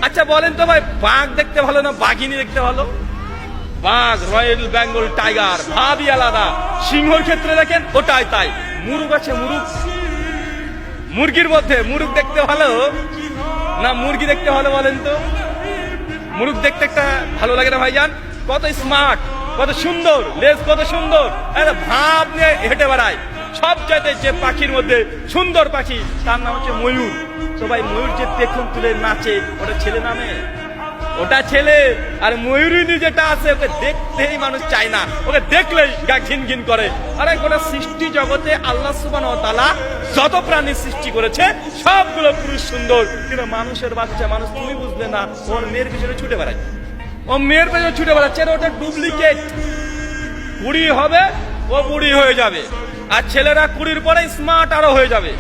আচ্ছা বলেন তো ভাই, বাঘ দেখতে ভালো না বাঘিনী দেখতে ভালো? বাঘ, রয়্যাল বেঙ্গল টাইগার, ভাবই আলাদা। সিংহর ক্ষেত্রে দেখেন ওটাই তাই। মুরুগ আছে, মুরুগ, মুরগির মধ্যে মুরুগ দেখতে ভালো না মুরগি দেখতে ভালো বলেন তো? মুরুগ দেখতে একটা ভালো লাগে না ভাইজান? কত স্মার্ট, কত সুন্দর, লেজ কত সুন্দর, একটা ভাব নিয়ে হেঁটে বেড়ায়। সব চাইতে যে পাখির মধ্যে সুন্দর পাখি তার নাম হচ্ছে ময়ূর। তো ভাই ময়ূর যে পেখম তুলে নাচে, ওটা ছেলে নামে? ওটা ছেলে। আর ময়ূরিনী যেটা আছে ওকে দেখতেই মানুষ চায় না, ওকে দেখলেই গা ঘিন ঘিন করে। আরে গোটা সৃষ্টি জগতে আল্লাহ সুবহানাহু ওয়া তাআলা যত প্রাণী সৃষ্টি করেছে সবগুলো পুরুষ সুন্দর, কিন্তু মানুষের বাচ্চা মানুষ তুমি বুঝলে না, ওর মেয়ের পিছনে ছুটে বেড়ায়। ও মেয়ের পেছনে ছুটে বেড়াচ্ছে, ওটা ডুপ্লিকেট। কুড়ি হবে ও বুড়ি হয়ে যাবে, আর ছেলেরা কুড়ির পরে স্মার্ট আরো হয়ে যাবে।